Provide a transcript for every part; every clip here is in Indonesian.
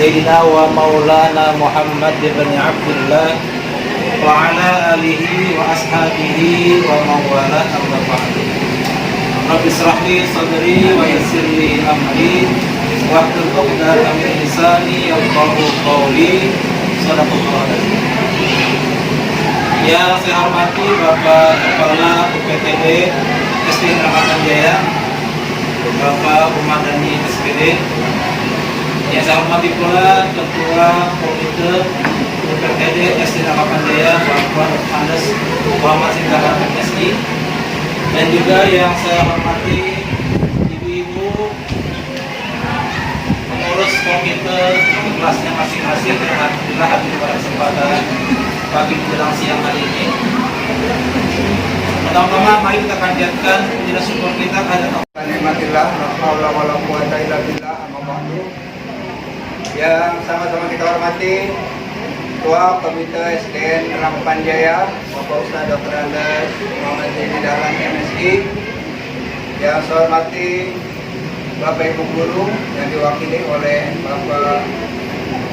سيدنا ومولانا محمد بن عبد الله وعلى آله وأصحابه ومن والاه أما بعد. رب اشرح لي صدري ويسر لي أمري واحلل عقدة من لساني يفقهوا قولي. Shadaqallahu alazim. Yang saya hormati Bapak Kepala UPTD SD Neraka Jaya, Bapak Umadani SPD. Yang saya hormati pula Ketua Komite UPTD SD Neraka Jaya, Bapak Andes Muhammad Singkara MSI. Dan juga yang saya hormati ibu-ibu pengurus komite kelasnya masing-masing yang alhamdulillah hadir pada kesempatan pagi menjelang siang hari ini. Pertama-tama mari kita panjatkan puji syukur kita kepada Allah. Nikmatillah, la haula wala quwata illa billah, amma ba'du. Yang sama-sama kita hormati Ketua Komite SDN Rampan Jaya, Bapak Ustaz Dr. Andes Muhammad Zaini Dahlan MSI. Yang saya hormati Bapak Ibu Guru yang diwakili oleh Bapak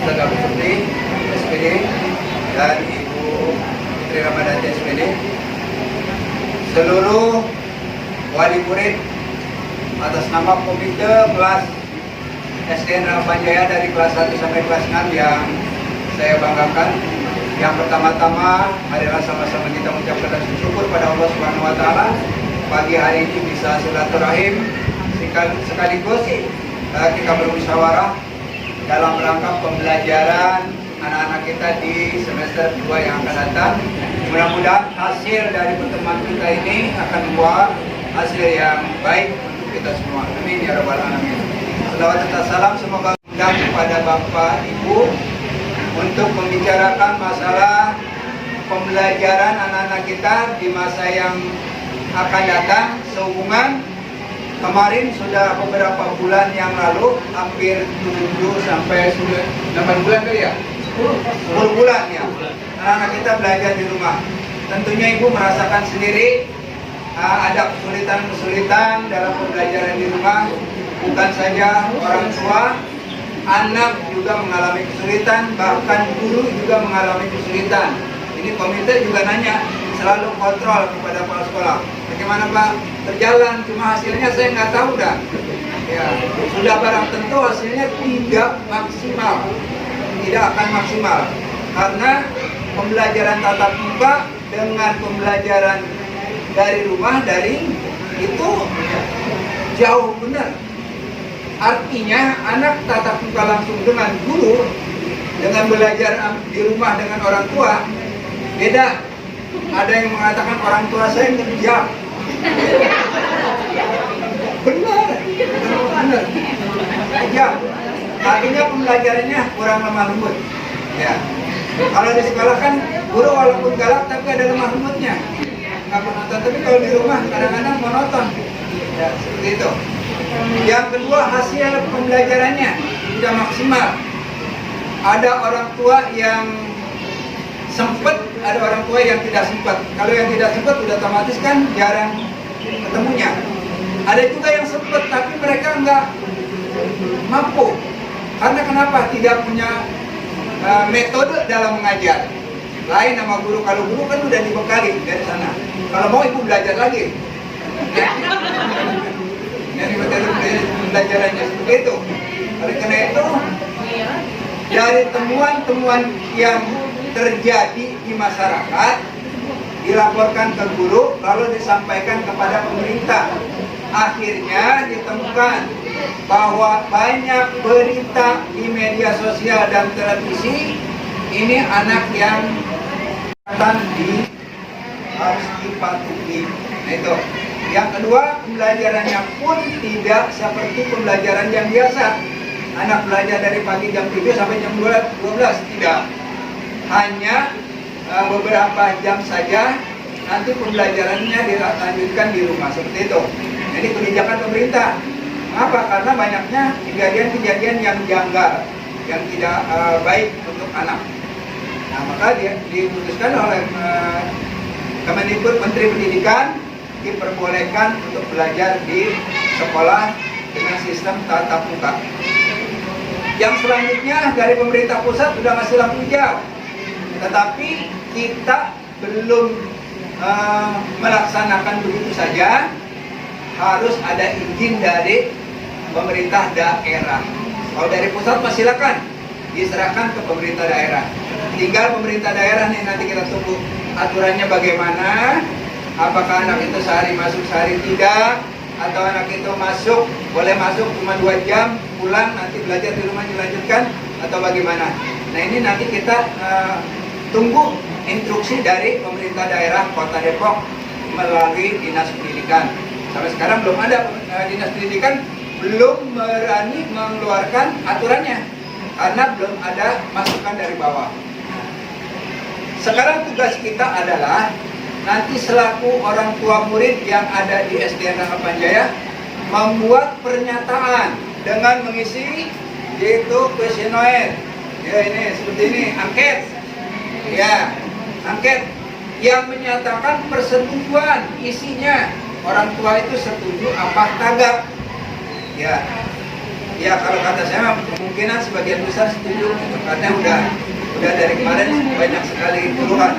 Ustaz Putri SPD dan Ibu Putri Ramadhani SPD. Seluruh wali murid atas nama Komite kelas SDN Rampan Jaya dari kelas 1 sampai kelas 6 yang saya banggakan. Yang pertama-tama adalah sama-sama kita mengucapkan syukur pada Allah Subhanahu wa taala pagi hari ini bisa silaturahim sekaligus kita bermusyawarah dalam rangka pembelajaran anak-anak kita di semester 2 yang akan datang. Mudah-mudahan hasil dari pertemuan kita ini akan membawa hasil yang baik untuk kita semua. Amin ya rabbal alamin. Salawat dan salam semoga undang kepada Bapak Ibu untuk membicarakan masalah pembelajaran anak-anak kita di masa yang akan datang. Sehubungan kemarin sudah beberapa bulan yang lalu, hampir 7 sampai 8 bulan kali ya? 10 bulan ya. Anak-anak kita belajar di rumah. Tentunya Ibu merasakan sendiri ada kesulitan-kesulitan dalam pembelajaran di rumah. Bukan saja orang tua, anak juga mengalami kesulitan, bahkan guru juga mengalami kesulitan. Ini komite juga nanya, selalu kontrol kepada kepala sekolah. Bagaimana Pak berjalan? Cuma hasilnya saya nggak tahu dah. Ya, sudah barang tentu hasilnya tidak maksimal, tidak akan maksimal karena pembelajaran tatap muka dengan pembelajaran dari rumah daring itu jauh benar. Artinya anak tatap muka langsung dengan guru, dengan belajar di rumah dengan orang tua beda. Ada yang mengatakan orang tua saya kerja. Benar. Aja. Artinya pembelajarannya kurang lemah lembut. Ya. Kalau di sekolah kan guru walaupun galak tapi ada lemah lembutnya. Nggak penonton, tapi kalau di rumah kadang-kadang monoton. Ya, seperti itu. Yang kedua, hasil pembelajarannya tidak maksimal. Ada orang tua yang sempat, ada orang tua yang tidak sempat. Kalau yang tidak sempat sudah otomatis kan jarang ketemunya. Ada juga yang sempat tapi mereka nggak mampu. Karena kenapa? Tidak punya metode dalam mengajar. Lain sama guru. Kalau guru kan udah dibekali dari sana. Kalau mau Ibu belajar lagi. Dari metode pembelajarannya seperti itu. Oleh karena itu, dari temuan-temuan yang terjadi di masyarakat dilaporkan ke guru lalu disampaikan kepada pemerintah. Akhirnya ditemukan bahwa banyak berita di media sosial dan televisi ini anak yang harus dipatuhi. Nah itu. Yang kedua, pembelajarannya pun tidak seperti pembelajaran yang biasa. Anak belajar dari pagi jam 7 sampai jam 12, tidak. Hanya beberapa jam saja, nanti pembelajarannya dilanjutkan di rumah, seperti itu. Jadi kebijakan pemerintah. Mengapa? Karena banyaknya kejadian-kejadian yang janggal, yang tidak baik untuk anak. Nah, maka diputuskan oleh Kemendikbud, Menteri Pendidikan, diperbolehkan untuk belajar di sekolah dengan sistem tatap muka. Yang selanjutnya dari pemerintah pusat sudah ngasih lampu hijau, tetapi kita belum melaksanakan begitu saja, harus ada izin dari pemerintah daerah. Kalau dari pusat silakan diserahkan ke pemerintah daerah. Tinggal pemerintah daerah nih nanti kita tunggu aturannya bagaimana. Apakah anak itu sehari masuk sehari tidak, atau anak itu boleh masuk cuma 2 jam, pulang nanti belajar di rumah dilanjutkan, atau bagaimana. Nah ini nanti kita tunggu instruksi dari pemerintah daerah Kota Depok melalui Dinas Pendidikan. Sampai sekarang belum ada, Dinas Pendidikan belum berani mengeluarkan aturannya karena belum ada masukan dari bawah. Sekarang tugas kita adalah nanti selaku orang tua murid yang ada di SDN Harapan Jaya membuat pernyataan dengan mengisi yaitu kuesioner. Ya ini seperti ini, angket. Ya, angket yang menyatakan persetujuan isinya orang tua itu setuju apa kagak. Ya, ya kalau kata saya kemungkinan sebagian besar setuju karena udah dari kemarin banyak sekali keluhan.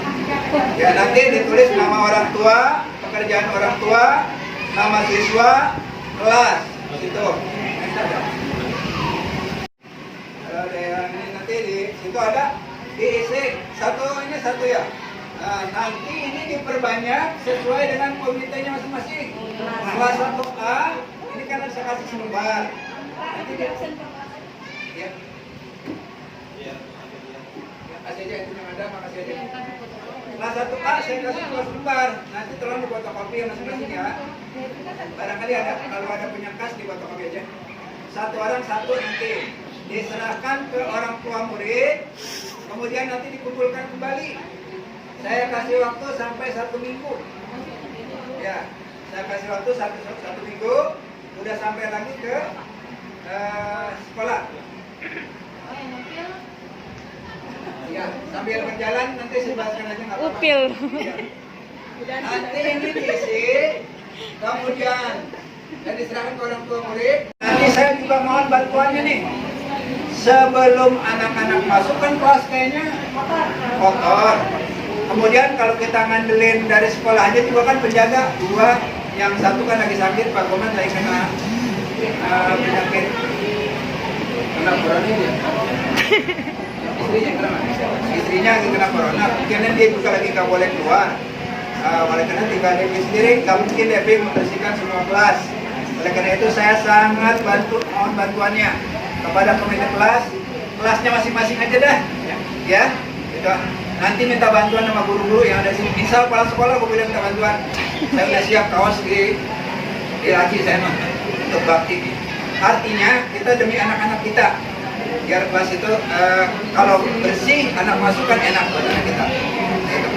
Ya nanti ditulis nama orang tua, pekerjaan orang tua, nama siswa, kelas, situ. Kalau ada yang ini nanti di situ ada diisi satu ya. Nah, nanti ini diperbanyak sesuai dengan komitenya masing-masing. Kelas 1A ini kan saya kasih selembar. Nanti dia ya. Kasih aja itu yang ada, makasih aja. Kelas 1A saya kasih kelas lembar. Nanti tolong difotokopi yang masing-masing ya. Barangkali ada, kalau ada punya kas difotokopi aja. Satu orang satu nanti diserahkan ke orang tua murid. Kemudian nanti dikumpulkan kembali. Saya kasih waktu sampai 1 minggu. Ya, saya kasih waktu satu minggu. Udah sampai lagi ke sekolah. Ya, sambil berjalan nanti saya bahaskan aja nggak apa-apa. Upil. Ya. Nanti ini diisi, kemudian dan diserahkan ke orang tua murid. Nanti saya juga mohon bantuannya nih. Sebelum anak-anak masuk kan kelas kayaknya kotor. Kemudian kalau kita ngandelin dari sekolah aja juga kan penjaga 2, yang 1 kan lagi sakit, Pak Koman lagi kena penyakit, kena corona dia. Istrinya lagi kena corona, karena dia juga lagi nggak boleh keluar. Oleh karena tinggal Devi sendiri, nggak mungkin Devi membersihkan semua kelas. Oleh karena itu saya sangat mohon bantuannya kepada komite kelas. Kelasnya masing-masing aja dah, ya. Gitu. Nanti minta bantuan sama guru-guru yang ada di sini. Misal kepala sekolah, gue boleh minta bantuan. Saya udah siap kaos di laci saya mah untuk bakti. Artinya kita demi anak-anak kita. Biar kelas itu kalau bersih, anak masuk kan enak buat anak kita.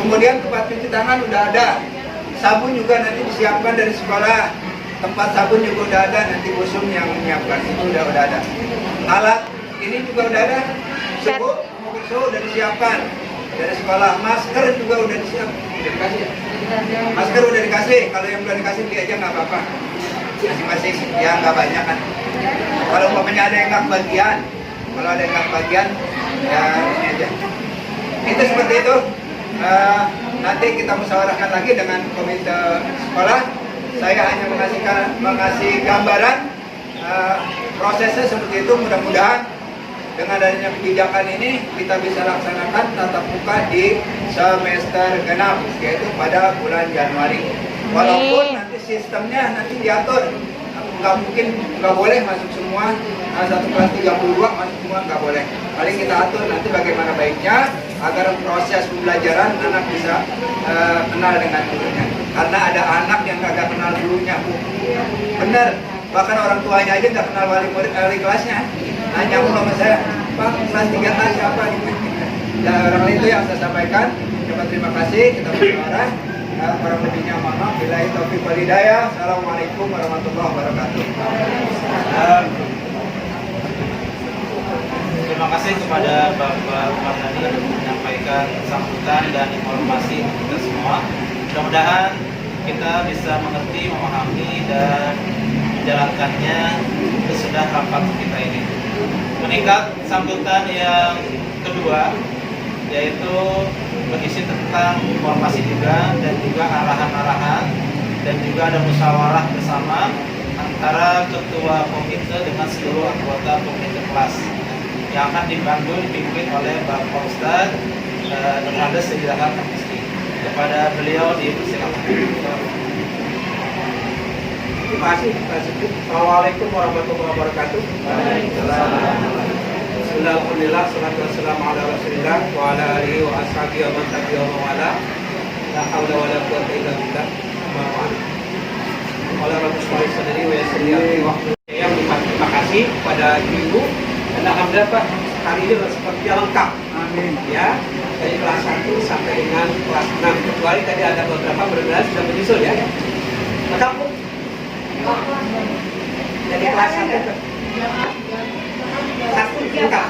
Kemudian tempat cuci tangan udah ada. Sabun juga nanti disiapkan dari sekolah. Tempat sabun juga udah ada, nanti busum yang menyiapkan itu udah ada. Alat ini juga udah ada. Suhu udah disiapkan dari sekolah. Masker juga udah disiapkan. Dikasih ya? Masker udah dikasih. Kalau yang belum dikasih beli aja nggak apa-apa. Masing-masing ya nggak banyak kan. Kalau umpamanya ada yang nggak bagian. Kalau ada yang bagian, ya ini aja. Itu seperti itu. Nanti kita musyawarahkan lagi dengan komite sekolah. Saya hanya mengasih gambaran prosesnya seperti itu. Mudah-mudahan dengan adanya kebijakan ini kita bisa laksanakan tatap muka di semester genap, yaitu pada bulan Januari. Walaupun nanti sistemnya nanti diatur. Nggak mungkin, nggak boleh masuk semua, satu kelas 32 masuk semua nggak boleh. Paling kita atur nanti bagaimana baiknya agar proses pembelajaran anak bisa kenal dengan gurunya. Karena ada anak yang nggak kenal gurunya, Bu. Bener, bahkan orang tuanya aja nggak kenal wali kelasnya. Nanya mulu sama saya, Pak, kelas 3A siapa? Dan orang itu yang saya sampaikan. Terima kasih, kita bersuara. Kurang lebihnya mohon maaf. Billahi taufiq wal hidayah. Assalamualaikum warahmatullahi wabarakatuh. Terima kasih kepada Bapak Mardhani yang menyampaikan sambutan dan informasi untuk kita semua. Mudah-mudahan kita bisa mengerti, memahami dan menjalankannya sesudah rapat kita ini. meningkat sambutan yang kedua, yaitu berisi tentang informasi juga dan juga arahan-arahan, dan juga ada musyawarah bersama antara ketua komite dengan seluruh anggota komite kelas yang akan dipimpin oleh Bapak Ustadz Nurhades Sedilakan Kamiski. Kepada beliau dipersilakan. Terima kasih Pak Syekh. Assalamualaikum warahmatullahi wabarakatuh. Alhamdulillah, salatu wassalamu ala Rasulillah wa ala alihi wa ashabihi wa man tabi'ahum wa wala. La haula wa la quwwata illa billah. Qala rabbi shrah li sadri wa yassir li amri wahlul 'uqdatam min lisani. Yang terima kasih kepada ibu. Dan alhamdulillah Pak, hari ini seperti lengkap. Amin. Ya, dari kelas 1 sampai dengan kelas 6. Kecuali tadi ada beberapa benar-benar sudah menyusul ya. Lengkap Bu? Jadi kelas 1 satu lengkap.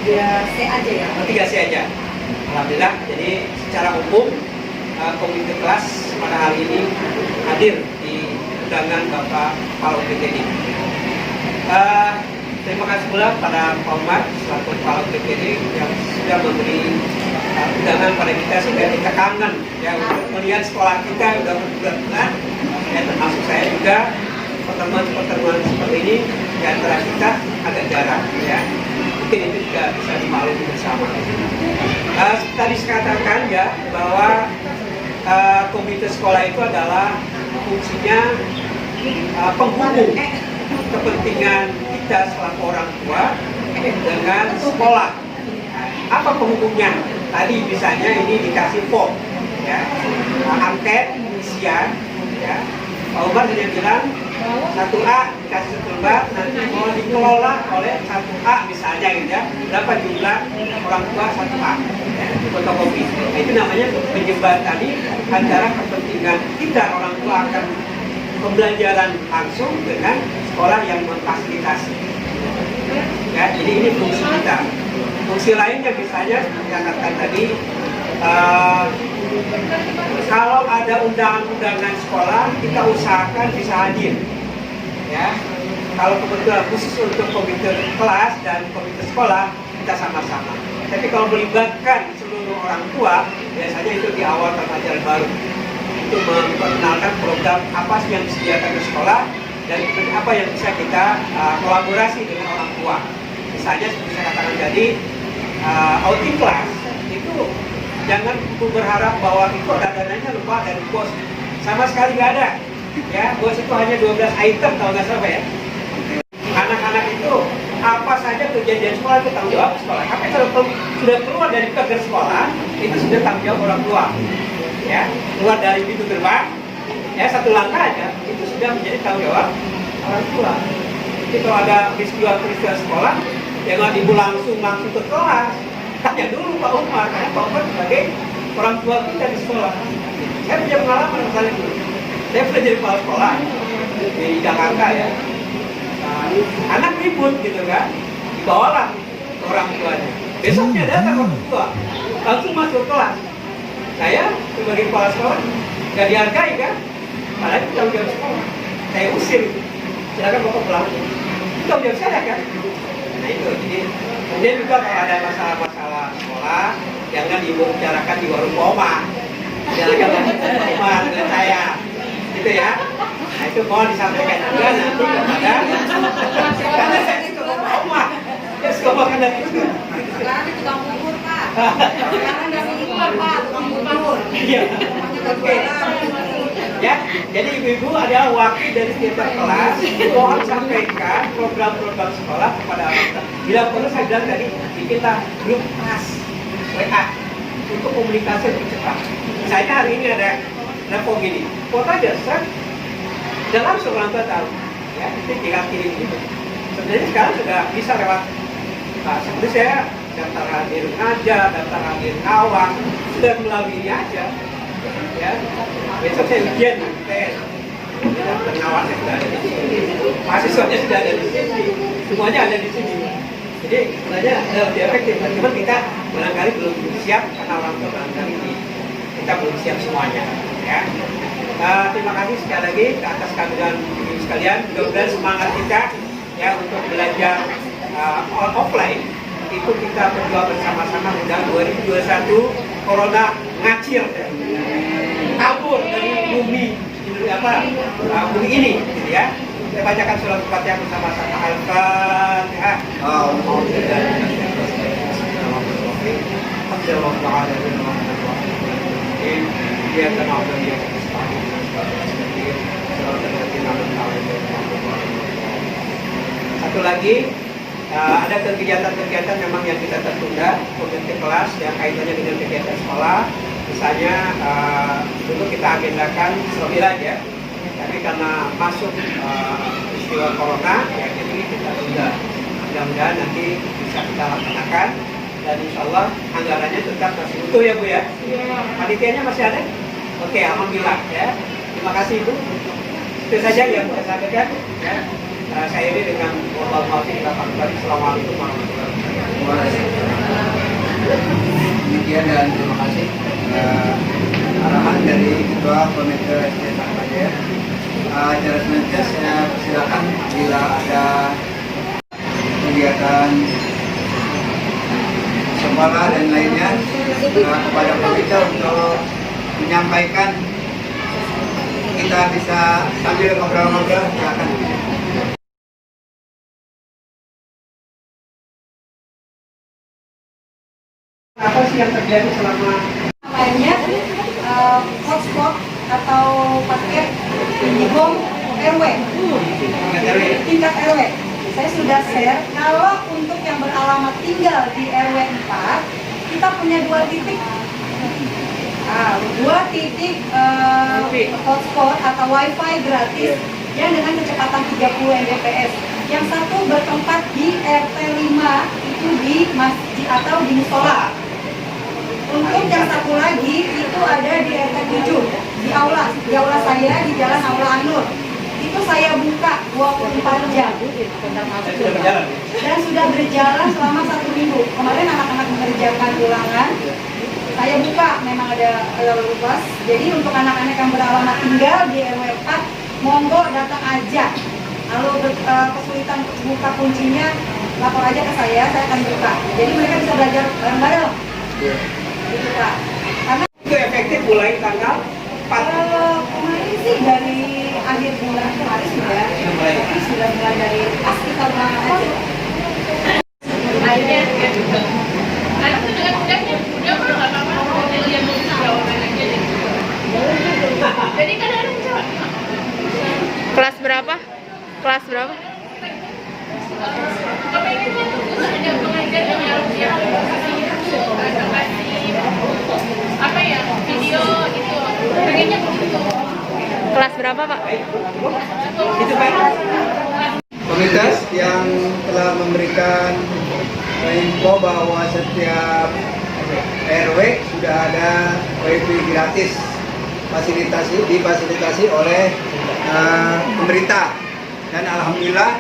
Tiga C aja ya. 3C aja. Alhamdulillah. Jadi secara umum komite kelas pada hari ini hadir di undangan Bapak Kepala UPTD. Terima kasih pula pada Pak Umar selaku Kepala UPTD yang sudah memberi undangan pada kita sehingga kita kangen ya untuk melihat sekolah kita sudah berbulan-bulan. Ya, termasuk saya juga pertemuan seperti ini di antara kita agak jarang ya. Mungkin itu juga bisa dimaklumi bersama. Tadi saya katakan ya bahwa komite sekolah itu adalah fungsinya penghubung kepentingan kita selaku orang tua dengan sekolah. Apa penghubungnya? Tadi misalnya ini dikasih form ya, angket, isian ya. Pak Umar hanya bilang 1A dikasih 1 lembar, nanti mau dikelola oleh 1A misalnya gitu ya, berapa jumlah orang tua 1A ya, fotokopi. Nah, itu namanya menjembatani antara kepentingan kita orang tua akan pembelajaran langsung dengan sekolah yang memfasilitasi ya. Jadi ini fungsi kita. Fungsi lainnya misalnya seperti yang katakan tadi, kalau ada undangan-undangan sekolah, kita usahakan bisa hadir. Ya, kalau kebetulan khusus untuk komite kelas dan komite sekolah, kita sama-sama. Tapi kalau melibatkan seluruh orang tua, biasanya itu di awal tahun ajaran baru. Itu memperkenalkan program apa sih yang disediakan di sekolah dan apa yang bisa kita kolaborasi dengan orang tua. Misalnya seperti saya katakan tadi, outing class itu jangan berharap bahwa itu ada dananya lupa dari bos, sama sekali nggak ada ya. Bos itu hanya 12 item kalau nggak salah ya. Anak-anak itu apa saja kejadian sekolah itu tanggung jawab sekolah. Tapi kalau sudah keluar dari pagar sekolah itu sudah tanggung jawab orang tua ya. Keluar dari pintu gerbang ya, 1 langkah aja itu sudah menjadi tanggung jawab orang tua. Jadi kalau ada peristiwa sekolah jangan ibu langsung ke kelas. Tanya dulu Pak Umar, karena Pak Umar sebagai orang tua kita di sekolah. Saya punya pengalaman misalnya dulu. Saya pernah jadi kepala sekolah di Jakarta ya. Anak ribut gitu kan, dibawalah ke orang tuanya. Besoknya datang orang tua, langsung masuk kelas. Saya sebagai kepala sekolah nggak dihargai kan, padahal itu tanggung jawab sekolah. Saya usir, silakan bapak pulang. Itu tanggung jawab saya kan. Nah itu, jadi kemudian juga kalau ada masalah-masalah sekolah, jangan dibicarakan di warung Oma, jangan Pak Umar dengan saya, gitu ya. Nah itu mohon disampaikan juga nanti kepada, karena saya itu Pak Umar, ya suka makan dari itu. Sekarang di tukang bubur Pak. Sekarang dari impor Pak, tukang bubur. Iya, oke. Ya, jadi ibu-ibu adalah wakil dari setiap kelas, mohon sampaikan program-program sekolah kepada anak. Bila perlu saya bilang tadi, bikinlah grup kelas WA untuk komunikasi lebih cepat. Misalnya hari ini ada form gini, foto aja, dan langsung orang tua tahu. Ya, itu tinggal kirim gitu. Sebenarnya sekarang sudah bisa lewat. Seperti saya daftar hadir aja, daftar hadir kawan, sudah melalui ini aja. Ya, besok saya ujian tes. Pengawasnya sudah ada di sini, mahasiswanya sudah ada di sini, semuanya ada di sini. Jadi sebenarnya lebih efektif. Cuma kita barangkali belum siap karena orang tua barangkali kita belum siap semuanya. Ya. Terima kasih sekali lagi atas kehadiran ibu sekalian. Mudah-mudahan semangat kita ya untuk belajar offline itu kita berdoa bersama-sama mudah 2021 corona ngacir kabur dari bumi bumi ini gitu ya. Kita bacakan surat Fatihah bersama-sama. Al-Fatihah. Satu lagi, ada kegiatan-kegiatan memang yang kita tertunda untuk ke kelas yang kaitannya dengan kegiatan sekolah. Misalnya dulu kita agendakan sembilan ya, tapi karena masuk peristiwa corona ya, jadi kita tunda. Mudah-mudahan nanti bisa kita laksanakan dan insya Allah anggarannya tetap masih utuh ya Bu ya. Panitianya masih ada? Oke, alhamdulillah ya. Terima kasih Bu. Itu saja yang saya sampaikan ya. Saya ini dengan Assalamualaikum warahmatullahi wabarakatuh. Demikian dan terima kasih arahan dari Ketua Komite SD Sangbajaya. Acara selanjutnya saya persilakan bila ada kegiatan sekolah dan lainnya kepada komite untuk menyampaikan, kita bisa sambil ngobrol-ngobrol, silakan. Apa sih yang terjadi selama Namanya hotspot atau paket Indihome RW, tingkat RW. Saya sudah share, kalau untuk yang beralamat tinggal di RW 4, kita punya 2 titik. Nah, 2 titik hotspot atau wifi gratis yang dengan kecepatan 30 Mbps. Yang satu bertempat di RT 5, itu di masjid atau di musola. Untuk yang satu lagi itu ada di RT 7, di aula saya di Jalan Aula Anur. Itu saya buka 24 jam dan sudah berjalan selama 1 minggu. Kemarin anak-anak mengerjakan ulangan, saya buka, memang ada luas. Jadi untuk anak-anak yang beralamat tinggal di RW 4, monggo datang aja. Kalau kesulitan buka kuncinya, lapor aja ke saya akan buka. Jadi mereka bisa belajar bareng-bareng. Gitu, Pak. Karena itu efektif mulai tanggal 4. kemarin sih dari akhir bulan kemarin sudah mulai dari pas kita ulangan aja. Akhirnya anak tuh dengan mudahnya udah kalau nggak apa-apa yang mau jawaban aja jadi kan ada jawab Kelas berapa? Kelas berapa? kepengennya tuh ada pengajar yang kasih apa ya video itu pengennya begitu. Kelas berapa Pak? Itu Pak. Komunitas yang telah memberikan info bahwa setiap RW sudah ada wifi gratis difasilitasi oleh pemerintah, dan alhamdulillah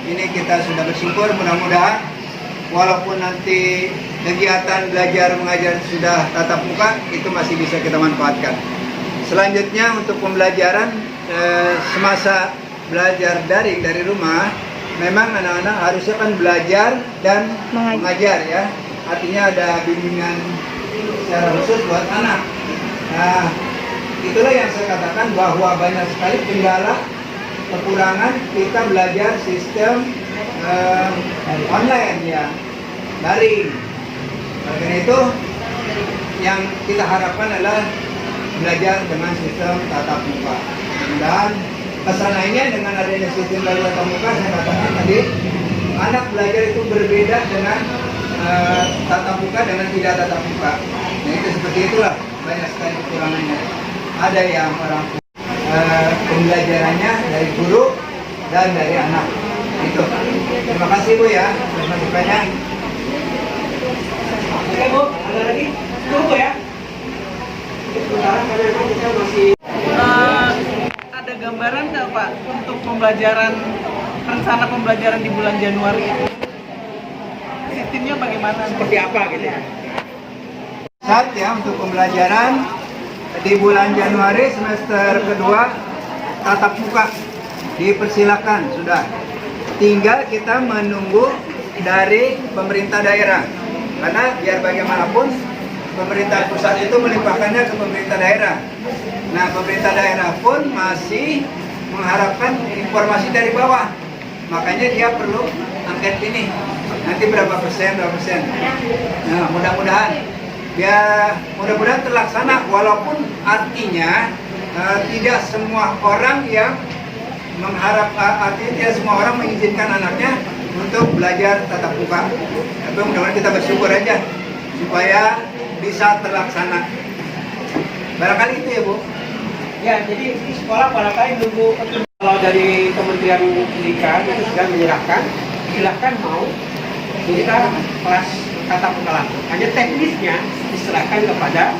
ini kita sudah bersyukur. Mudah-mudahan walaupun nanti kegiatan belajar mengajar sudah tatap muka, itu masih bisa kita manfaatkan. Selanjutnya untuk pembelajaran semasa belajar daring dari rumah, memang anak-anak harusnya kan belajar dan mengajar ya. Artinya ada bimbingan secara khusus buat anak. Nah, itulah yang saya katakan bahwa banyak sekali kendala, kekurangan kita belajar sistem online ya, daring. Oleh itu yang kita harapkan adalah belajar dengan sistem tatap muka. Dan pesan lainnya dengan adanya sistem tatap muka, saya katakan tadi, anak belajar itu berbeda dengan tatap muka dengan tidak tatap muka. Nah itu seperti itulah, banyak sekali kekurangannya. Ada yang orang pembelajarannya dari guru dan dari anak. Itu. Terima kasih Bu ya. Terima kasih banyak. Oke Bu, ada lagi? Tunggu ya. Sementara karena memang kita masih ada gambaran nggak Pak untuk rencana pembelajaran di bulan Januari itu? Sistemnya bagaimana? seperti apa gitu ya? Saat ya untuk pembelajaran di bulan Januari semester kedua tatap muka dipersilakan sudah. tinggal kita menunggu dari pemerintah daerah. Karena biar bagaimanapun pemerintah pusat itu melimpahkannya ke pemerintah daerah. Nah, pemerintah daerah pun masih mengharapkan informasi dari bawah. Makanya dia perlu angket ini. Nanti berapa persen. Nah, mudah-mudahan terlaksana, walaupun artinya tidak semua orang yang artinya tidak semua orang mengizinkan anaknya untuk belajar tatap muka. Tapi mudah-mudahan kita bersyukur aja supaya bisa terlaksana. Barangkali itu ya, Bu. Ya, jadi di sekolah barangkali nunggu kalau dari Kementerian Pendidikan itu sudah menyerahkan, silahkan mau kita kelas tatap muka langsung. Hanya teknisnya diserahkan kepada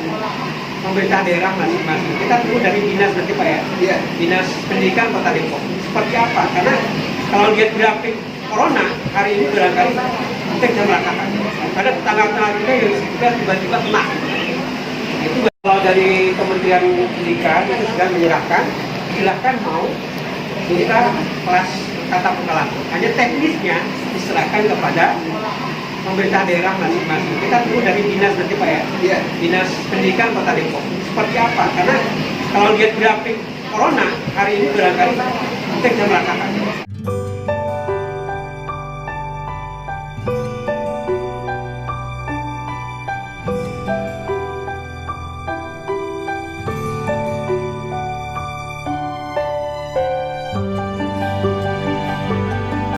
pemerintah daerah masing-masing. Kita tunggu dari dinas nanti Pak ya. Iya. Dinas Pendidikan Kota Depok. Seperti apa? Karena kalau lihat grafik corona hari ini barangkali kita bisa merasakan. Karena tetangga-tetangga kita yang juga tiba-tiba kena. Itu kalau dari Kementerian Pendidikan itu sudah menyerahkan, silahkan mau kita kelas tatap muka langsung. Hanya teknisnya diserahkan kepada pemerintah daerah masing-masing. Kita tunggu dari dinas nanti Pak ya. Iya. Dinas Pendidikan Kota Depok. Seperti apa? Karena kalau lihat grafik corona hari ini barangkali kita bisa merasakan.